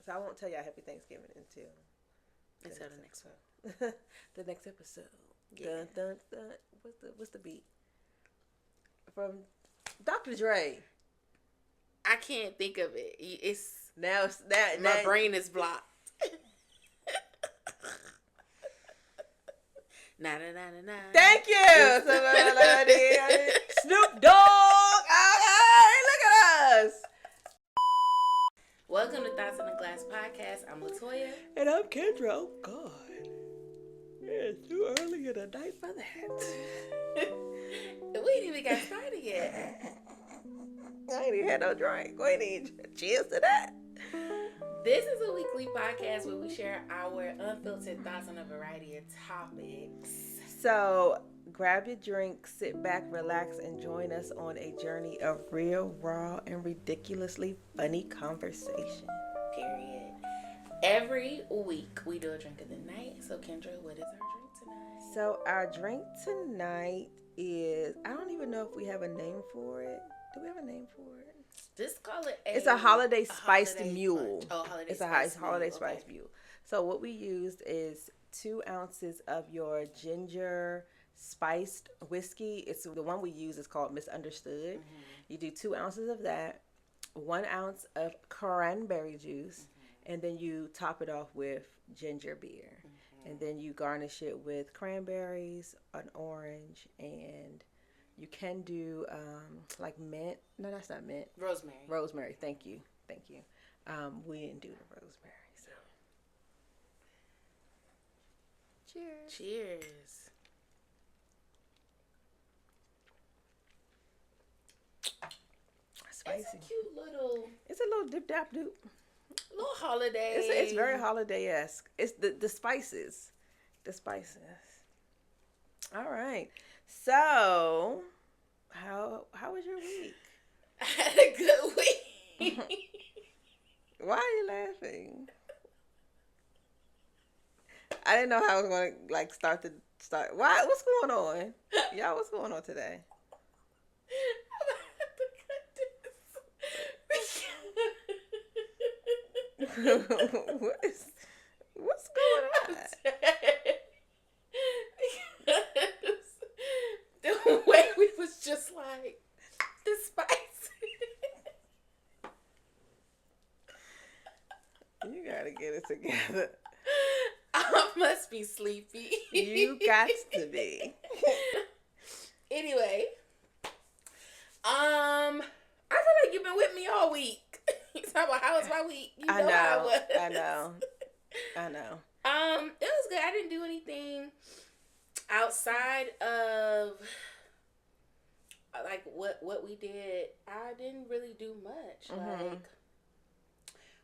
So I won't tell y'all Happy Thanksgiving until the next one. The next episode. Yeah. Dun, dun, dun. What's the beat? From Dr. Dre. I can't think of it. It's Now my brain is blocked. Na na na na na. Thank you. Snoop Dogg. Okay, look at us. Welcome to Thoughts in a Glass podcast. I'm LaToya. And I'm Kendra. Oh God, it's too early in the night for that. We ain't even got started yet. I ain't even had no drink. We ain't even cheers to that. This is a weekly podcast where we share our unfiltered thoughts on a variety of topics. So grab your drink, sit back, relax, and join us on a journey of real, raw, and ridiculously funny conversation. Period. Every week we do a drink of the night. So Kendra, what is our drink tonight? So our drink tonight is, I don't even know if we have a name for it. Do we have a name for it? Just call it It's a Holiday Spiced Mule. Holiday It's Spiced a Holiday Mule. Spiced Okay. Mule. So what we used is 2 ounces of your ginger spiced whiskey. It's the one we use is called Misunderstood. Mm-hmm. You do 2 ounces of that, 1 ounce of cranberry juice, and then you top it off with ginger beer. And then you garnish it with cranberries, an orange, and you can do like mint. No, that's not mint. Rosemary. Thank you. We didn't do the rosemary. So, Cheers. Spicy. It's a cute little It's a little dip dap doop. little holiday. It's very holiday-esque. It's the spices. The spices. All right. So, how was your week? I had a good week. Why are you laughing? I didn't know how I was going to like start. Why? What's going on? Y'all, what's going on today? What's going on? The way we was just like the spice. You gotta get it together. I must be sleepy. You got to be. Anyway, I feel like you've been with me all week. You talking about how was my week? You know how it was. I know. It was good. I didn't do anything outside of like what we did. I didn't really do much. Like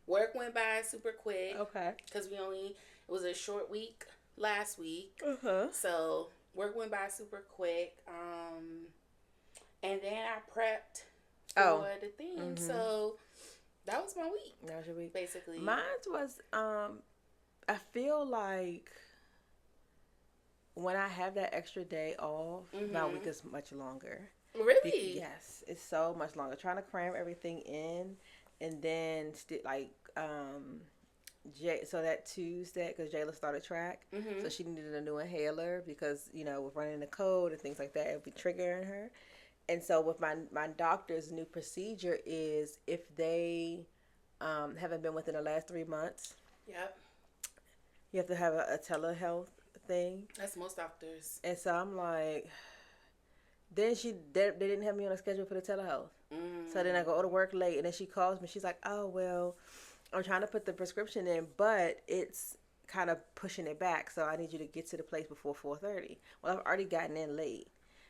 work went by super quick. Okay. Because it was a short week last week. Uh-huh. So work went by super quick. And then I prepped for the theme. So that was my week. That was your week. Basically. Mine was, I feel like when I have that extra day off, my week is much longer. Really? Yes. It's so much longer. Trying to cram everything in and then so that Tuesday, because Jayla started track, so she needed a new inhaler because, with running the code and things like that, it would be triggering her. And so with my doctor's new procedure is if they haven't been within the last 3 months, Yep. you have to have a telehealth thing. That's most doctors. And so I'm like, then they didn't have me on a schedule for the telehealth. So then I go to work late, and then she calls me. She's like, oh, well, I'm trying to put the prescription in, but it's kind of pushing it back. So I need you to get to the place before 4:30. Well, I've already gotten in late.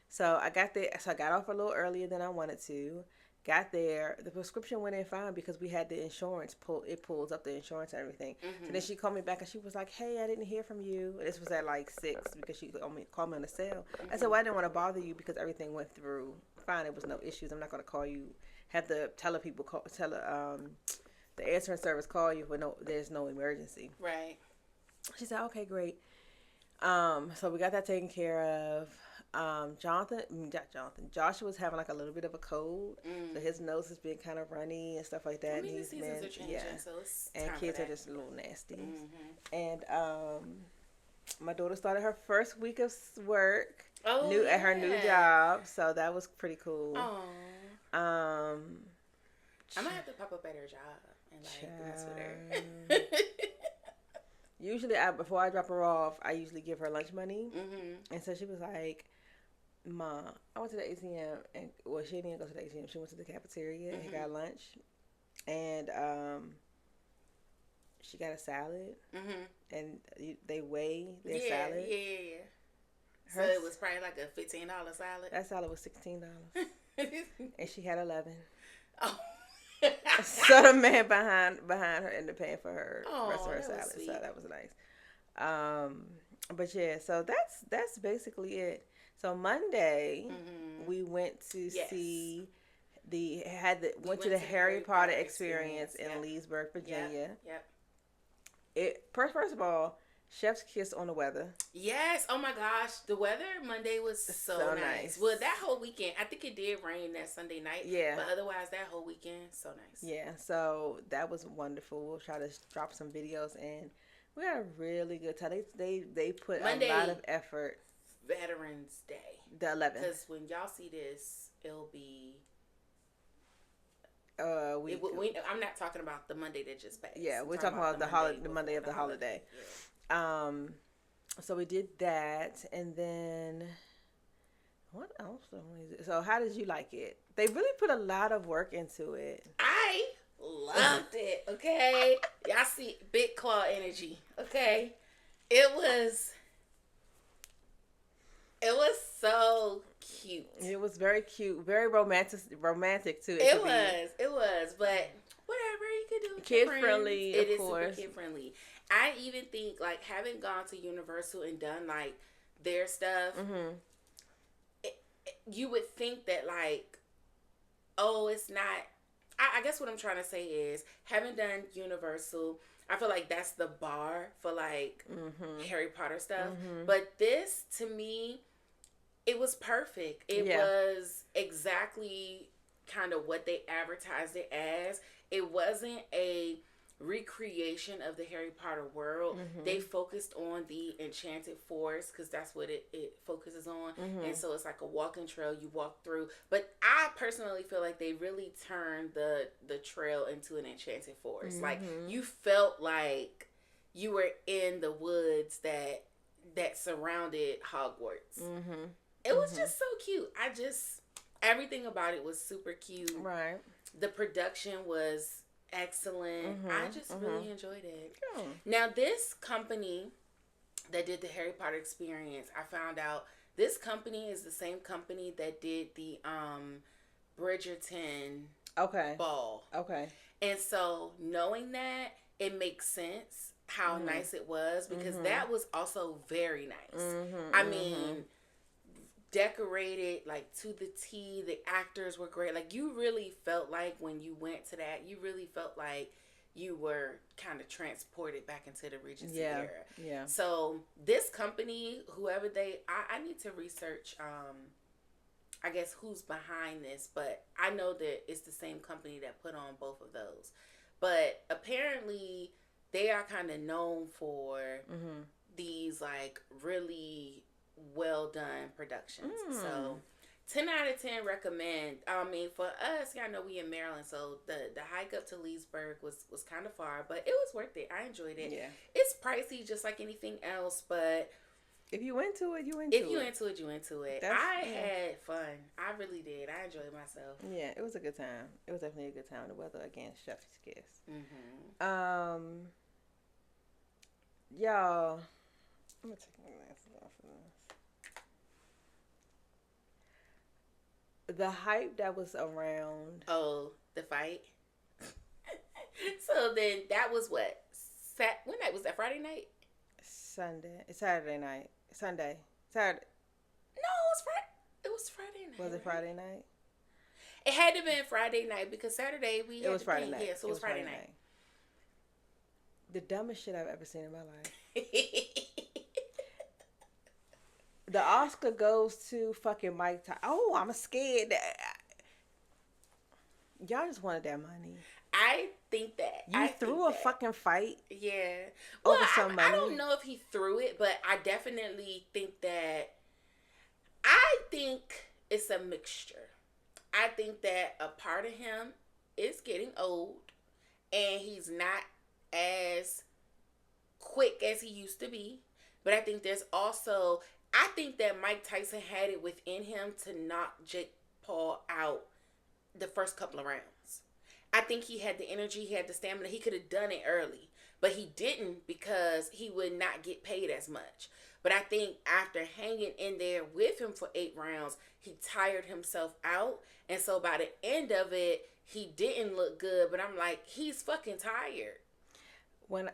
So I got there. So I got off a little earlier than I wanted to. Got there. The prescription went in fine because we had the insurance It pulls up the insurance and everything. So then she called me back and she was like, "Hey, I didn't hear from you." This was at like 6 because she called me on the cell. I said, "Well, I didn't want to bother you because everything went through fine. It was no issues. I'm not going to call you. Have the the answering service call you when there's no emergency." Right. She said, "Okay, great." So we got that taken care of. Joshua was having like a little bit of a cold, so his nose has been kind of runny and stuff like that. I mean, the seasons are changing, so it's and time kids for are that. just a little nasty. And my daughter started her first week of work at her new job, so that was pretty cool. I'm gonna have to pop up at her job and like mess with her. Usually, before I drop her off, I usually give her lunch money, and so she was like, "Ma, I went to the ATM, and she didn't go to the ATM. She went to the cafeteria and got lunch, and she got a salad, and they weigh their salad. Yeah. So it was probably like a $15 salad. That salad was $16, and she had 11. Oh. So the man behind her ended up paying for her rest of her salad. So that was nice. But yeah, so that's basically it. So Monday we went to see went to the Harry Potter experience in Leesburg, Virginia. Yep. First of all, chef's kiss on the weather. Yes. Oh my gosh, the weather Monday was so nice. Well, that whole weekend, I think it did rain that Sunday night. Yeah. But otherwise, that whole weekend, so nice. Yeah. So that was wonderful. We'll try to drop some videos, and we had a really good time. They put Monday, a lot of effort. Veterans Day. The 11th. Because when y'all see this, it'll be. I'm not talking about the Monday that just passed. Yeah, we're talking about the Monday of the holiday. Yeah. So we did that, and then what else? So how did you like it? They really put a lot of work into it. I loved it. Okay, y'all see big claw energy. Okay, it was so cute. It was very cute, very romantic too. It was, but whatever, you could do it. Kid friendly, it of course. It is super kid friendly. I even think like having gone to Universal and done like their stuff, you would think that like, oh, it's not. I guess what I'm trying to say is having done Universal, I feel like that's the bar for like Harry Potter stuff. But this to me, it was perfect. It was exactly kind of what they advertised it as. It wasn't a recreation of the Harry Potter world. They focused on the Enchanted Forest because that's what it focuses on. And so it's like a walking trail you walk through. But I personally feel like they really turned the trail into an Enchanted Forest. Like you felt like you were in the woods that surrounded Hogwarts. It was just so cute. Everything about it was super cute. Right. The production was excellent. I just really enjoyed it. Now, this company that did the Harry Potter experience, I found out this company is the same company that did the Bridgerton ball. Okay. And so knowing that, it makes sense how nice it was because that was also very nice. I mean, decorated like to the T. The actors were great. Like you really felt like when you went to that, you really felt like you were kind of transported back into the Regency era. Yeah. So this company, whoever I need to research. I guess who's behind this, but I know that it's the same company that put on both of those. But apparently, they are kind of known for these like really well done productions. So 10 out of 10 recommend. I mean, for us, y'all know we in Maryland, so the hike up to Leesburg was kind of far, but it was worth it. I enjoyed it. Yeah. It's pricey just like anything else, but if you into it, you into it. I had fun. I really did. I enjoyed myself. Yeah, it was a good time. It was definitely a good time. The weather, again, chef's kiss. Y'all, I'm gonna take my glasses off of this. The hype that was around. Oh, the fight. So then that was what? When night was that? Friday night? Saturday night. Sunday. Saturday. No, it was Friday night. Was it Friday night? It had to have been Friday night because Saturday it was Friday night. Yeah, so it was Friday night. The dumbest shit I've ever seen in my life. The Oscar goes to fucking Mike Tyson. Oh, I'm scared. Y'all just wanted that money. I think that. You threw a fucking fight. Yeah. Well, I don't know if he threw it, but I definitely think that. I think it's a mixture. I think that a part of him is getting old and he's not as quick as he used to be. But I think there's also, I think that Mike Tyson had it within him to knock Jake Paul out the first couple of rounds. I think he had the energy, he had the stamina. He could have done it early, but he didn't because he would not get paid as much. But I think after hanging in there with him for 8 rounds, he tired himself out. And so by the end of it, he didn't look good. But I'm like, he's fucking tired. When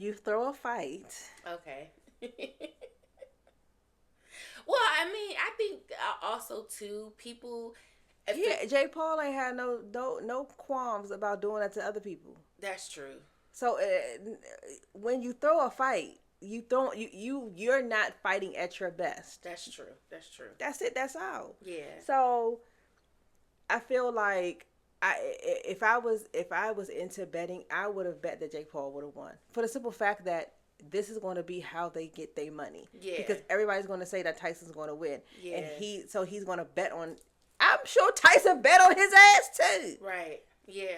you throw a fight. Okay. Well, I mean, I think also, too, people... Yeah, Jake Paul ain't had no qualms about doing that to other people. That's true. So when you throw a fight, you're not fighting at your best. That's true. That's it. That's all. Yeah. So I feel like if I was into betting, I would have bet that Jake Paul would have won for the simple fact that this is going to be how they get their money. Yeah. Because everybody's going to say that Tyson's going to win. Yeah. And he's going to bet on. I'm sure Tyson bet on his ass too. Right. Yeah.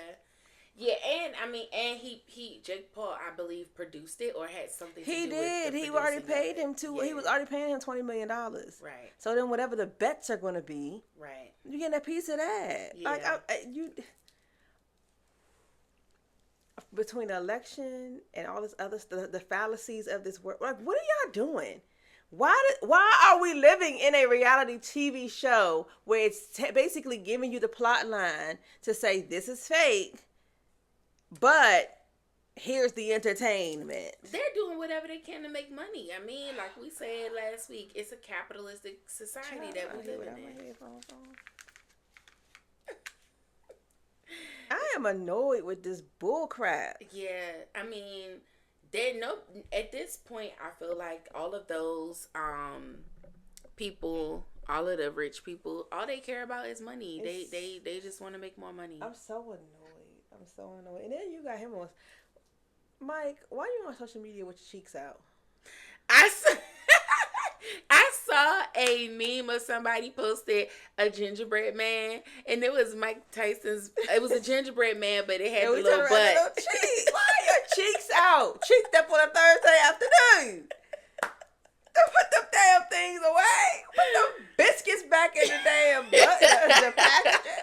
Yeah, and I mean, and he Jake Paul, I believe, produced it or had something to do with it. He already paid him to. Yeah. He was already paying him $20 million. Right. So then, whatever the bets are going to be, right, you getting a piece of that. Yeah. Like you. Between the election and all this other stuff, the fallacies of this world, like, what are y'all doing? Why are we living in a reality TV show where it's basically giving you the plot line to say this is fake, but here's the entertainment? They're doing whatever they can to make money. I mean, like we said last week, it's a capitalistic society that we live in. I am annoyed with this bull crap. Yeah, I mean, at this point, I feel like all of those people, all of the rich people, all they care about is money. They just want to make more money. I'm so annoyed. And then you got him on. Mike, why are you on social media with your cheeks out? I saw a meme of somebody posted a gingerbread man, and it was Mike Tyson's. It was a gingerbread man, but it had the little butt. Why are your cheeks out? Cheeked up on a Thursday afternoon. Put them damn things away. Put them biscuits back in the damn the packaging.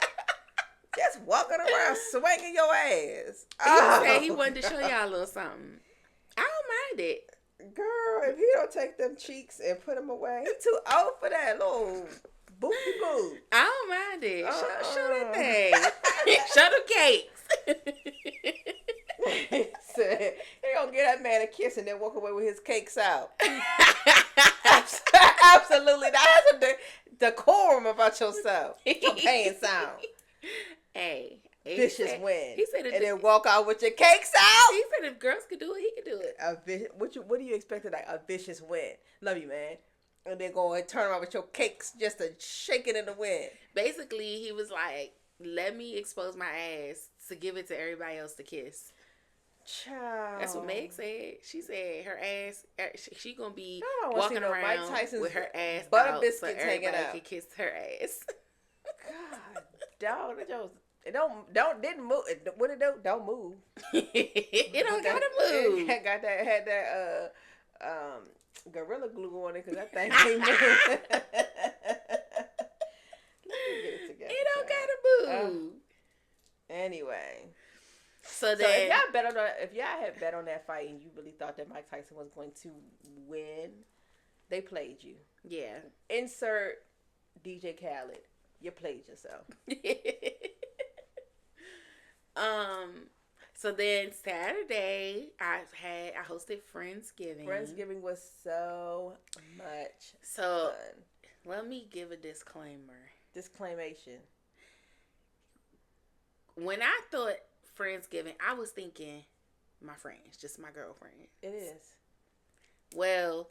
Just walking around swinging your ass. He said he wanted to show y'all a little something. I don't mind it. Girl, if he don't take them cheeks and put them away, he too old for that little boopy boo. I don't mind it. Show that thing. Show them cakes. Said, he gonna get that man a kiss and then walk away with his cakes out. Absolutely. That's a decorum about yourself. For paying sound. Hey. Vicious win. He said, and then walk out with your cakes out. He said, if girls could do it, he could do it. What do you expect? Like a vicious win. Love you, man. And then go and turn around with your cakes just to shake it in the wind. Basically, he was like, "Let me expose my ass to give it to everybody else to kiss." Child. That's what Meg said. She said her ass. She gonna be walking around with her ass butter out biscuits so hanging everybody out. can kiss her ass. God, dog, that just. It didn't move. What it do? Don't move. It don't gotta move. It had that Gorilla Glue on it because that thing ain't move. It don't gotta move. Anyway, so if y'all had bet on that fight and you really thought that Mike Tyson was going to win, they played you. Yeah. Insert DJ Khaled. You played yourself. So then Saturday I hosted Friendsgiving. Friendsgiving was so much fun. Let me give a disclaimer. Disclamation. When I thought Friendsgiving, I was thinking my friends, just my girlfriend. It is. Well,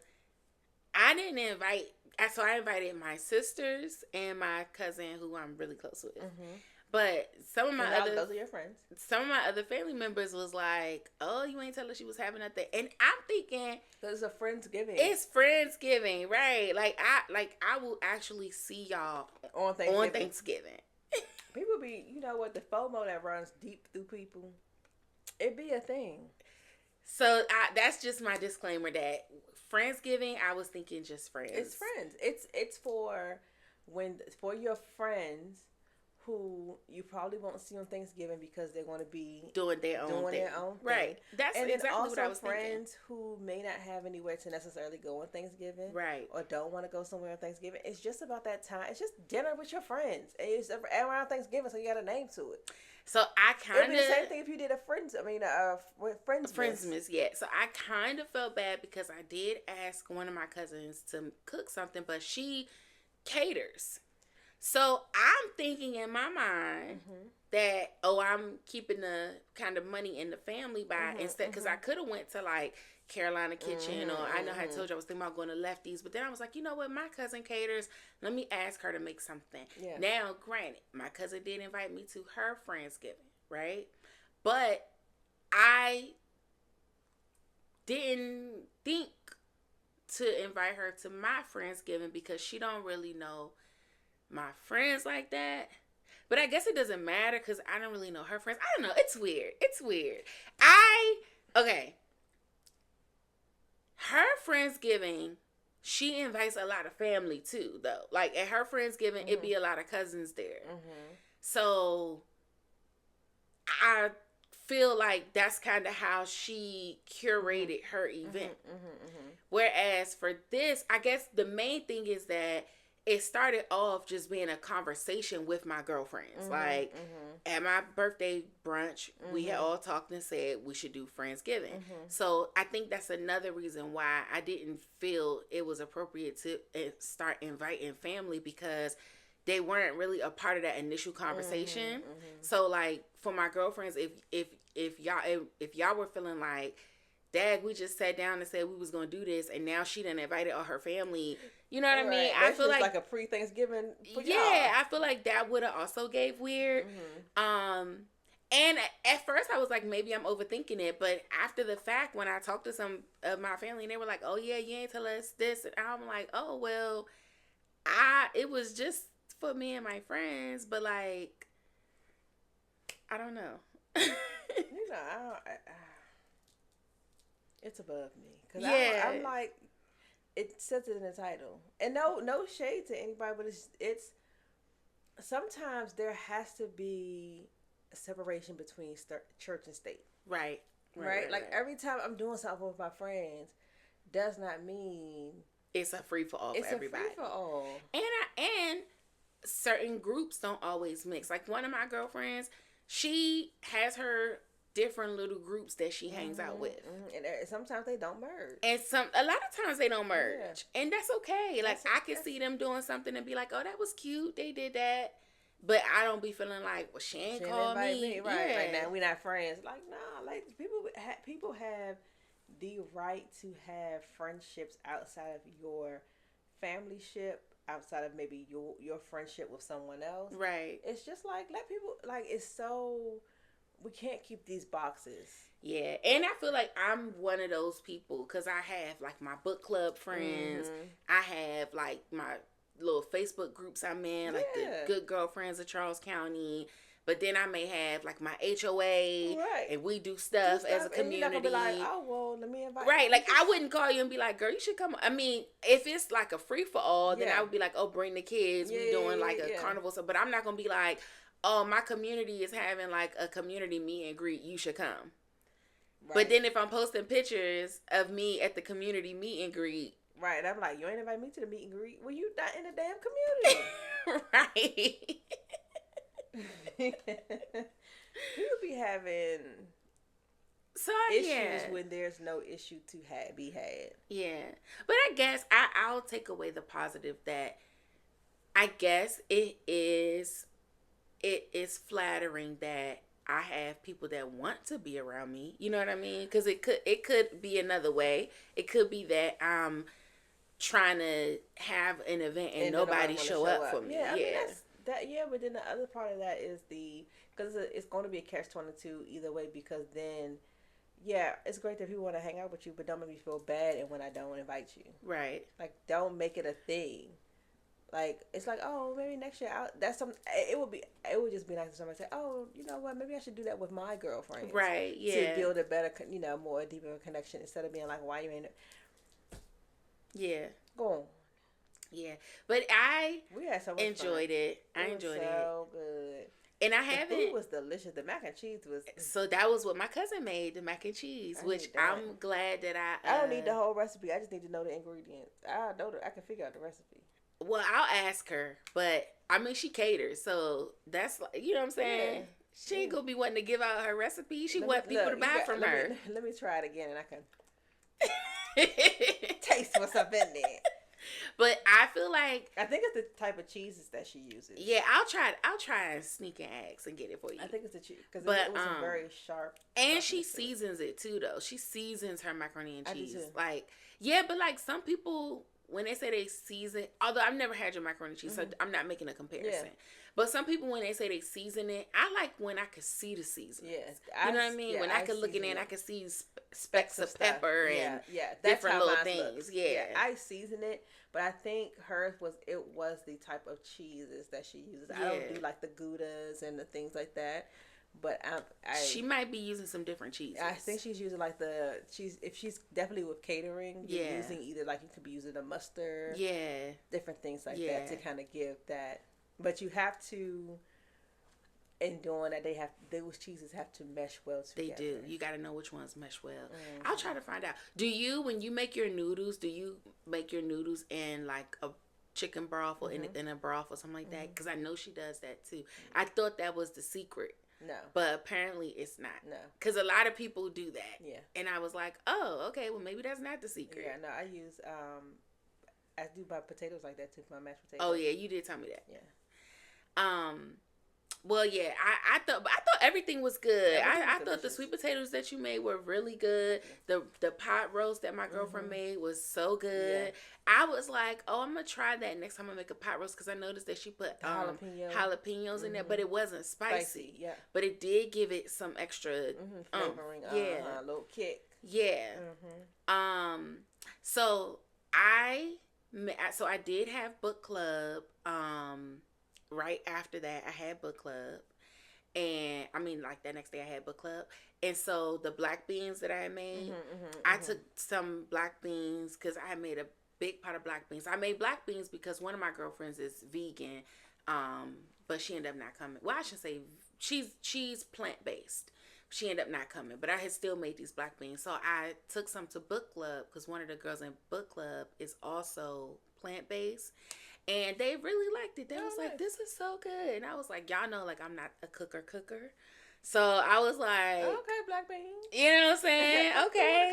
I didn't invite. So I invited my sisters and my cousin, who I'm really close with. Mm-hmm. But those are your friends. Some of my other family members was like, "Oh, you ain't tell us she was having nothing," and I'm thinking, "It's a Friendsgiving." It's Friendsgiving, right? I will actually see y'all on Thanksgiving. People be, you know what, the FOMO that runs deep through people, it be a thing. So that's just my disclaimer that Friendsgiving, I was thinking just friends. It's friends. It's for your friends who you probably won't see on Thanksgiving because they're going to be doing their own thing. Right. That's exactly what I was thinking. And friends who may not have anywhere to necessarily go on Thanksgiving. Right. Or don't want to go somewhere on Thanksgiving. It's just about that time. It's just dinner with your friends. It's around Thanksgiving, so you got a name to it. So I kind of... It'd be the same thing if you did a Friendsmas. Yeah. So I kind of felt bad because I did ask one of my cousins to cook something, but she caters. So I'm thinking in my mind that, I'm keeping the kind of money in the family by instead, because I could have went to like Carolina Kitchen or I know I told you I was thinking about going to Lefties, but then I was like, you know what, my cousin caters. Let me ask her to make something. Yeah. Now, granted, my cousin did invite me to her Friendsgiving, right? But I didn't think to invite her to my Friendsgiving because she don't really know my friends like that. But I guess it doesn't matter because I don't really know her friends. I don't know. It's weird. Okay. Her Friendsgiving, she invites a lot of family too, though. Like at her Friendsgiving, it'd be a lot of cousins there. So I feel like that's kind of how she curated her event. Whereas for this, I guess the main thing is that it started off just being a conversation with my girlfriends. At my birthday brunch, we had all talked and said we should do Friendsgiving. So I think that's another reason why I didn't feel it was appropriate to start inviting family, because they weren't really a part of that initial conversation. So like for my girlfriends, if y'all were feeling like, Dag, we just sat down and said we was gonna do this, and now she done invited all her family. You know what I mean? That's I feel like a pre-Thanksgiving for y'all. I feel like that would have also gave weird. And at first I was like, maybe I'm overthinking it, but after the fact, when I talked to some of my family, and they were like, "Oh yeah, you ain't tell us this," and I'm like, "Oh well, it was just for me and my friends," but like, I don't know. It's above me. Cause I'm like, it says it in the title. And no shade to anybody, but it's sometimes there has to be a separation between church and state. Right. Like every time I'm doing something with my friends, does not mean it's a free for all for everybody. It's a free for all. And certain groups don't always mix. Like one of my girlfriends, she has her different little groups that she hangs out with, and sometimes they don't merge, and a lot of times they don't merge, and that's okay. Like I can see them doing something and be like, "Oh, that was cute, they did that," but I don't be feeling like, "Well, she ain't called me." Right? Yeah. Like now we not friends. Like nah, like people have the right to have friendships outside of your family ship, outside of maybe your friendship with someone else. Right. It's just like let people like it's so. We can't keep these boxes. Yeah, and I feel like I'm one of those people because I have like my book club friends. I have like my little Facebook groups I'm in, like the Good Girlfriends of Charles County. But then I may have like my HOA, and we do stuff as a community. And you're not gonna be like, oh well, let me invite. Right, like I wouldn't call you and be like, girl, you should come. I mean, if it's like a free for all, then I would be like, oh, bring the kids. We doing like a carnival stuff. But I'm not gonna be like, oh, my community is having like a community meet and greet. You should come. Right. But then if I'm posting pictures of me at the community meet and greet. Right. I'm like, you ain't invite me to the meet and greet. Well, you not in the damn community. Right. People be having issues when there's no issue to be had. Yeah. But I guess I'll take away the positive that I guess it is flattering that I have people that want to be around me. You know what I mean? Because it could be another way. It could be that I'm trying to have an event and nobody show up for me. Yeah, I mean, that's that. Yeah, but then the other part of that is because it's going to be a catch-22 either way, because then. Yeah, it's great that people want to hang out with you, but don't make me feel bad and when I don't invite you. Right. Like, don't make it a thing. Like, it's like, oh, maybe next year that's something. It would just be nice if somebody say, oh, you know what, maybe I should do that with my girlfriends. Right. Yeah. To build a better, more deeper connection instead of being like, why you ain't. Yeah. Go on. Yeah, but we had so much enjoyed fun. it. I enjoyed it. So good. And I haven't. The food was delicious. The mac and cheese was. So that was what my cousin made, the mac and cheese, which I'm glad that I don't need the whole recipe. I just need to know the ingredients. I know I can figure out the recipe. Well, I'll ask her, but I mean, she caters, so that's like, you know what I'm saying. Yeah. She ain't gonna be wanting to give out her recipe. She want people to buy from her. Let me try it again, and I can taste what's up in there. But I feel like I think it's the type of cheeses that she uses. Yeah, I'll try and sneak and ask and get it for you. I think it's the cheese because it was very sharp. And she seasons it too, though. She seasons her macaroni and cheese. Like, yeah, but like some people when they say they season, although I've never had your macaroni and cheese, so I'm not making a comparison. Yeah. But some people, when they say they season it, I like when I could see the seasoning. Yes. You know what I mean? When I could look in there and I could see specks of pepper and different little things. Yeah. I season it, but I think hers was the type of cheeses that she uses. I don't do like the Goudas and the things like that. But she might be using some different cheeses. I think she's using like if she's definitely with catering, you're using either like you could be using a mustard, different things like that to kind of give that. But you have to, in doing that, those cheeses have to mesh well together. They do. You got to know which ones mesh well. Mm-hmm. I'll try to find out. When you make your noodles, do you make your noodles in like a chicken broth or in a broth or something like that? Because I know she does that too. I thought that was the secret. No. But apparently it's not. No. Because a lot of people do that. Yeah. And I was like, oh, okay, well maybe that's not the secret. Yeah, no, I use, I do my potatoes like that too, for my mashed potatoes. Oh yeah, you did tell me that. Yeah. Well, yeah, I thought everything was good. I thought the sweet potatoes that you made were really good. The pot roast that my girlfriend made was so good. Yeah. I was like, oh, I'm gonna try that next time I make a pot roast because I noticed that she put jalapenos in there, but it wasn't spicy. Yeah, but it did give it some extra flavoring. A little kick. Yeah. So I did have book club. Right after that, I had book club. And, I mean, like, that next day I had book club. And so, the black beans that I had made, I took some black beans, because I had made a big pot of black beans. I made black beans because one of my girlfriends is vegan, but she ended up not coming. Well, I should say, she's plant-based. She ended up not coming, but I had still made these black beans. So, I took some to book club, because one of the girls in book club is also plant-based. And they really liked it. They was like, this is so good. And I was like, y'all know, like, I'm not a cooker. So I was like, okay, black beans. You know what I'm saying? Okay.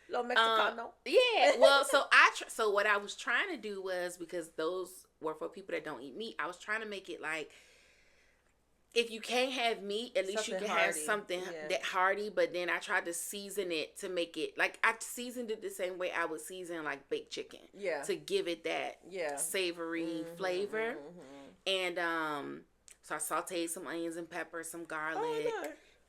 Little Mexicano. Yeah. Well, so what I was trying to do was, because those were for people that don't eat meat, I was trying to make it like, if you can't have meat, at least you can have something that hearty. But then I tried to season it to make it like I seasoned it the same way I would season like baked chicken. Yeah. To give it that savory flavor. And so I sauteed some onions and peppers, some garlic,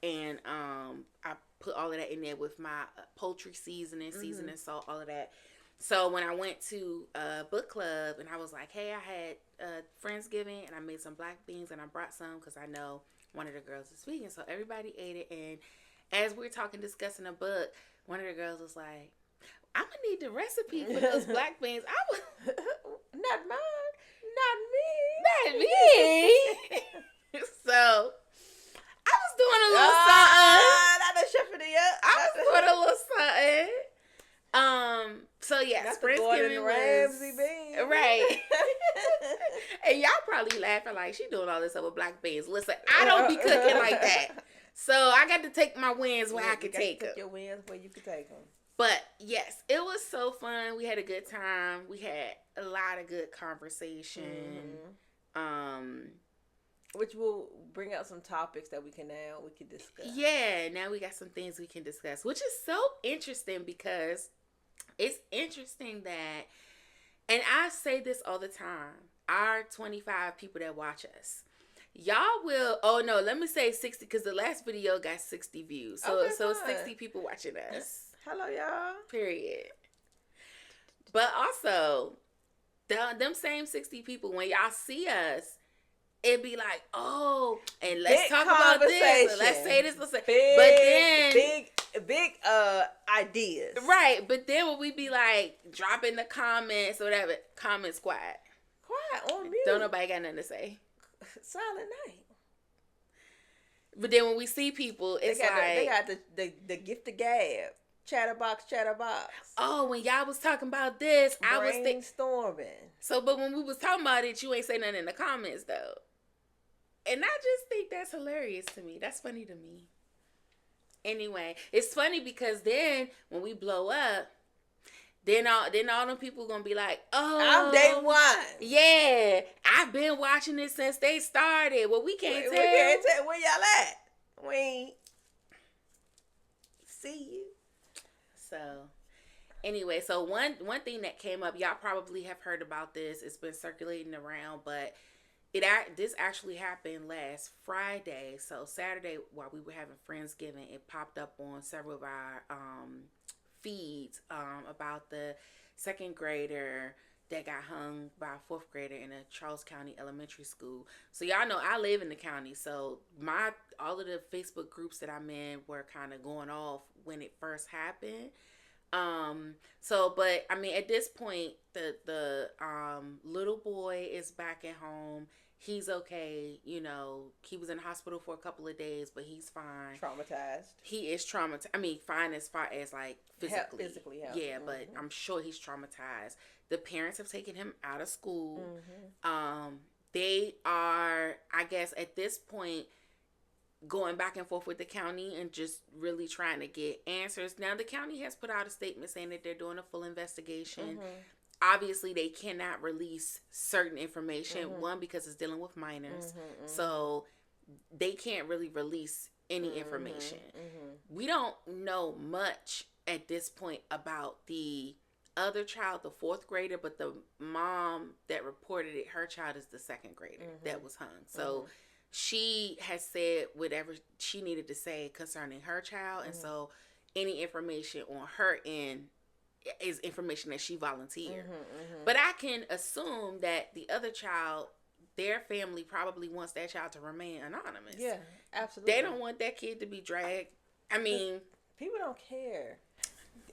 and I put all of that in there with my poultry seasoning, salt, all of that. So when I went to book club and I was like, hey, I had Friendsgiving and I made some black beans and I brought some because I know one of the girls is vegan. So everybody ate it. And as we were discussing a book, one of the girls was like, I'm going to need the recipe for those black beans. Not mine. Not me. Not me. So I was doing a little something. Not a chef in the I was doing a little something. So yeah, Friendsgiving Ramsay beans. Right. And y'all probably laughing like she doing all this over black beans. Listen, I don't be cooking like that. So I got to take my wins where I can take them. Your wins where you can take them. But yes, it was so fun. We had a good time. We had a lot of good conversation. Which will bring out some topics that we can discuss. Yeah, now we got some things we can discuss, which is so interesting because it's interesting that And I say this all the time. Our 25 people that watch us. Y'all will, oh no, let me say 60 because the last video got 60 views. So okay, so 60 people watching us. Hello, y'all. Period. But also, them same 60 people, when y'all see us, it'd be like, oh, and let's big talk about this. Or let's say this. Let's say, but then big ideas. Right, but then when we be like, drop in the comments or whatever, comments quiet. Quiet on mute. Don't nobody got nothing to say. Silent night. But then when we see people, it's they got the gift of gab. Chatterbox. Oh, when y'all was talking about this, I was brainstorming. So, but when we was talking about it, you ain't say nothing in the comments though. And I just think that's hilarious to me. That's funny to me. Anyway, it's funny because then when we blow up, then all them people gonna be like, oh, I'm day one. Yeah, I've been watching it since they started. Well, we can't tell. We can't tell where y'all at. We ain't see you. So, anyway, so one thing that came up, y'all probably have heard about this. It's been circulating around, but this actually happened last Friday. So Saturday, while we were having Friendsgiving, it popped up on several of our feeds about the second grader that got hung by a fourth grader in a Charles County Elementary School. So y'all know I live in the county, so all of the Facebook groups that I'm in were kind of going off when it first happened. But I mean, at this point, the little boy is back at home. He's okay. You know, he was in the hospital for a couple of days, but he's fine. Traumatized. He is traumatized. I mean, fine as far as like physically. Yeah, but I'm sure he's traumatized. The parents have taken him out of school. They are, I guess, at this point, going back and forth with the county and just really trying to get answers. Now, the county has put out a statement saying that they're doing a full investigation. Obviously, they cannot release certain information. One, because it's dealing with minors. So they can't really release any information. We don't know much at this point about the other child, the fourth grader, but the mom that reported it, her child is the second grader that was hung. So she has said whatever she needed to say concerning her child. And so any information on her end is information that she volunteered. But I can assume that the other child, their family probably wants that child to remain anonymous. Yeah, absolutely. They don't want that kid to be dragged. I mean, people don't care.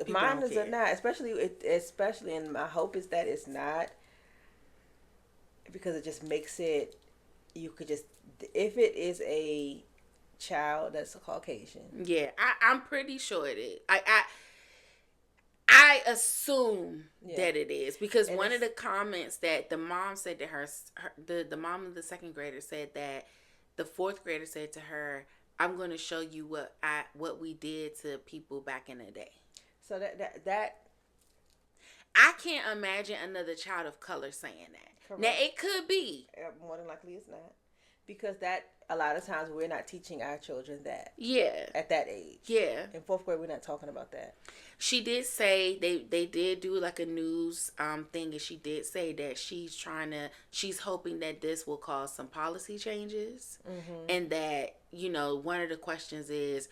Minors are not, especially, and my hope is that it's not, because it just makes it, you could just, if it is a child that's a Caucasian. Yeah, I'm pretty sure it is. I assume that it is, because one of the comments that the mom said to her, the mom of the second grader said that the fourth grader said to her, "I'm going to show you what we did to people back in the day." So that I can't imagine another child of color saying that. Correct. Now, it could be. More than likely it's not. Because that, a lot of times we're not teaching our children that. Yeah. At that age. Yeah. In fourth grade, we're not talking about that. She did say, they did do like a news thing, and she did say that she's hoping that this will cause some policy changes. And that, one of the questions is,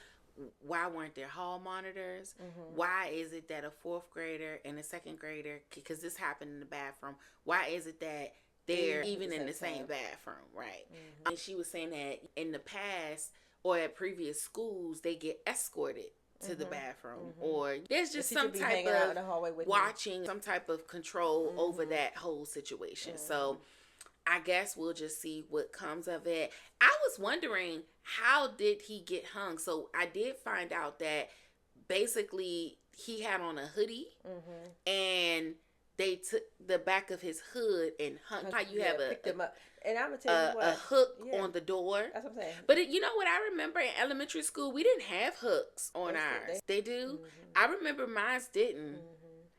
why weren't there hall monitors? Why is it that a fourth grader and a second grader, because this happened in the bathroom, why is it that they're even in the same bathroom, right? And she was saying that in the past or at previous schools, they get escorted to the bathroom, or there's just some type of watching, some type of control over that whole situation. So I guess we'll just see what comes of it. I was wondering, how did he get hung? So I did find out that basically he had on a hoodie, and they took the back of his hood and hung. How you have picked him up. And I'm gonna tell you what, a hook on the door. That's what I'm saying. But you know what I remember in elementary school, we didn't have hooks on ours. They do. I remember mine didn't.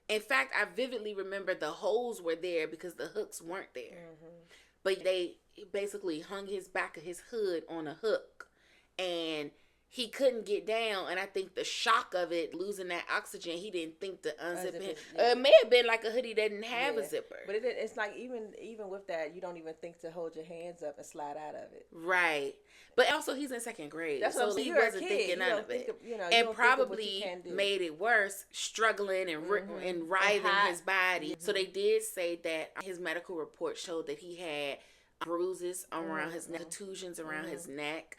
In fact, I vividly remember the holes were there because the hooks weren't there. But they basically hung his back of his hood on a hook, and he couldn't get down, and I think the shock of it, losing that oxygen, he didn't think to unzip it. It may have been like a hoodie that didn't have a zipper. But it's like even with that, you don't even think to hold your hands up and slide out of it. Right. But also, he's in second grade, That's so he wasn't thinking none of it. And probably made it worse, struggling and writhing his body. So they did say that his medical report showed that he had bruises around his neck, contusions around his neck.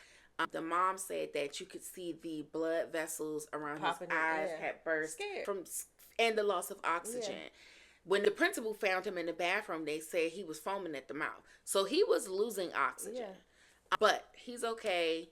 The mom said that you could see the blood vessels around his eyes had burst and the loss of oxygen. Yeah. When the principal found him in the bathroom, they said he was foaming at the mouth. So he was losing oxygen. Yeah. But he's okay,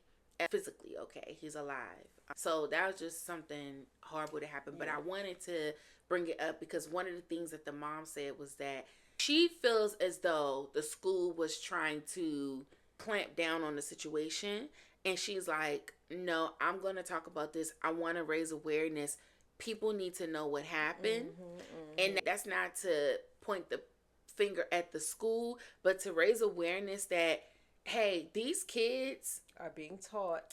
physically okay. He's alive. So that was just something horrible that happened. Yeah. But I wanted to bring it up because one of the things that the mom said was that she feels as though the school was trying to clamp down on the situation. And she's like, no, I'm going to talk about this. I want to raise awareness. People need to know what happened. And that's not to point the finger at the school, but to raise awareness that, hey, these kids are being taught.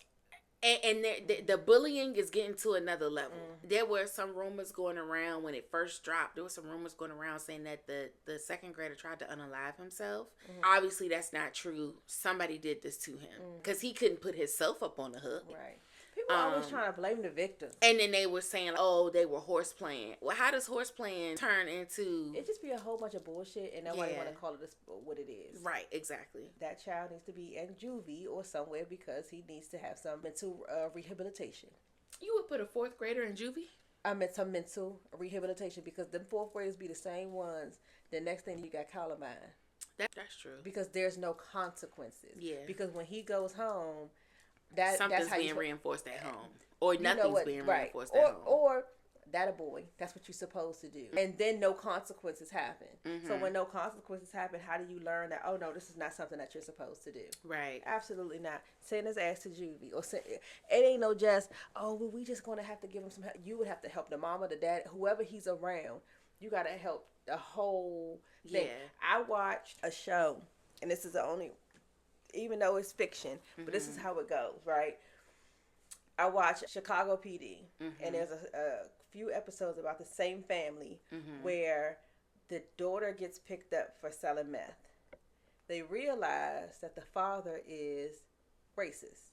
And the bullying is getting to another level. There were some rumors going around when it first dropped. There were some rumors going around saying that the second grader tried to unalive himself. Obviously, that's not true. Somebody did this to him because he couldn't put himself up on the hook. Right. People are always trying to blame the victim. And then they were saying, oh, they were horse playing. Well, how does horse playing turn into... It just be a whole bunch of bullshit and nobody want to call it what it is. Right, exactly. That child needs to be in juvie or somewhere because he needs to have some mental rehabilitation. You would put a fourth grader in juvie? I meant some mental rehabilitation because the fourth graders be the same ones. The next thing you got Columbine. That's true. Because there's no consequences. Yeah. Because when he goes home... Something's being reinforced at home. Or nothing's being reinforced at home. Or that a boy. That's what you're supposed to do. And then no consequences happen. So when no consequences happen, how do you learn that, oh no, this is not something that you're supposed to do? Right. Absolutely not. Send his ass to juvie. Or it ain't no just, oh, well, we just going to have to give him some help. You would have to help the mama, the dad, whoever he's around. You got to help the whole thing. Yeah. I watched a show, and this is the only... even though it's fiction, but this is how it goes, right? I watched Chicago PD, and there's a few episodes about the same family where the daughter gets picked up for selling meth. They realize that the father is racist.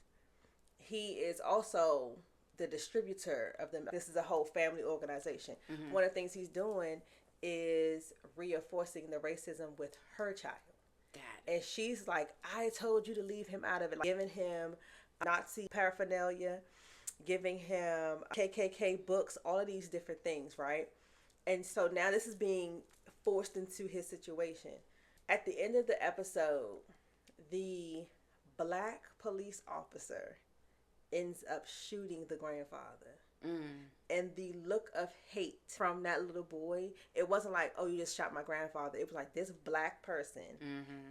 He is also the distributor of the meth. This is a whole family organization. One of the things he's doing is reinforcing the racism with her child. And she's like, I told you to leave him out of it. Like, giving him Nazi paraphernalia, giving him KKK books, all of these different things, right? And so now this is being forced into his situation. At the end of the episode, the black police officer ends up shooting the grandfather. And the look of hate from that little boy, it wasn't like, oh, you just shot my grandfather. It was like, this black person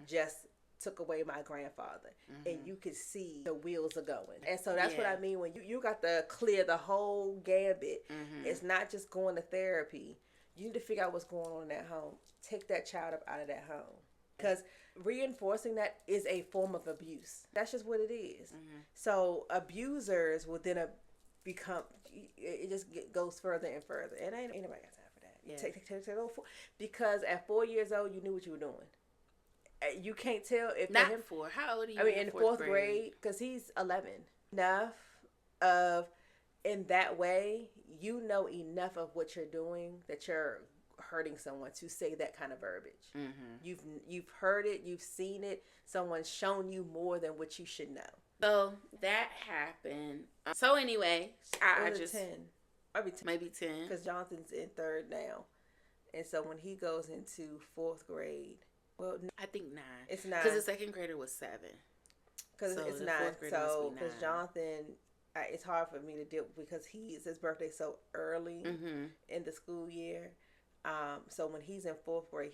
just took away my grandfather. And you could see the wheels are going. And so that's what I mean when you got to clear the whole gambit. It's not just going to therapy. You need to figure out what's going on in that home. Take that child up out of that home. Because reinforcing that is a form of abuse. That's just what it is. So abusers will then become, it just goes further and further. And ain't nobody got time for that. Yeah. Take because at 4 years old, you knew what you were doing. You can't tell if not him, 4. How old are you? I mean, in fourth grade, because he's 11. Enough of, in that way, you know enough of what you're doing that you're hurting someone to say that kind of verbiage. You've heard it, you've seen it. Someone's shown you more than what you should know. So that happened. So anyway, I just 10, maybe 10, because Jonathan's in 3rd now, and so when he goes into 4th grade, well, I think 9. It's 9 because the 2nd grader was 7. Because it's 9. So because Jonathan, it's hard for me to deal because his birthday so early in the school year. So when he's in 4th grade,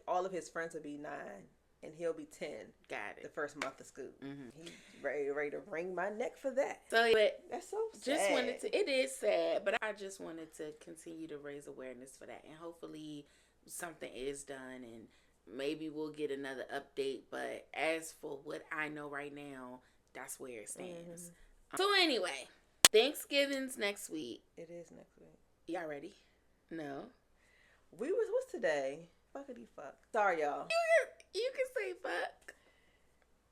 all of his friends will be 9. And he'll be 10. Got it. The first month of school. He's ready to wring my neck for that. So, but that's so sad. It is sad, but I just wanted to continue to raise awareness for that. And hopefully something is done and maybe we'll get another update. But as for what I know right now, that's where it stands. So anyway, Thanksgiving's next week. It is next week. Y'all ready? No. What's today? Fuckity fuck. Sorry, y'all. You can say fuck.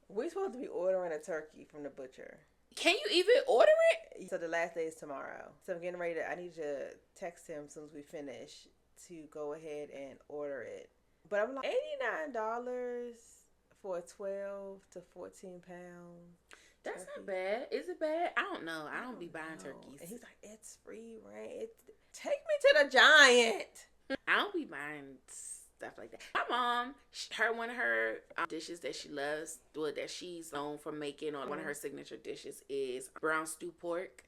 We're supposed to be ordering a turkey from the butcher. Can you even order it? So the last day is tomorrow. So I'm getting ready I need to text him as soon as we finish to go ahead and order it. But I'm like, $89 for a 12 to 14 pound. That's turkey. not bad. Is it bad? I don't know. I don't be buying turkeys. And he's like, it's free, right? Take me to the Giant. I don't be buying stuff like that. My mom, one of her dishes that she loves, that she's known for making, or one of her signature dishes is brown stew pork.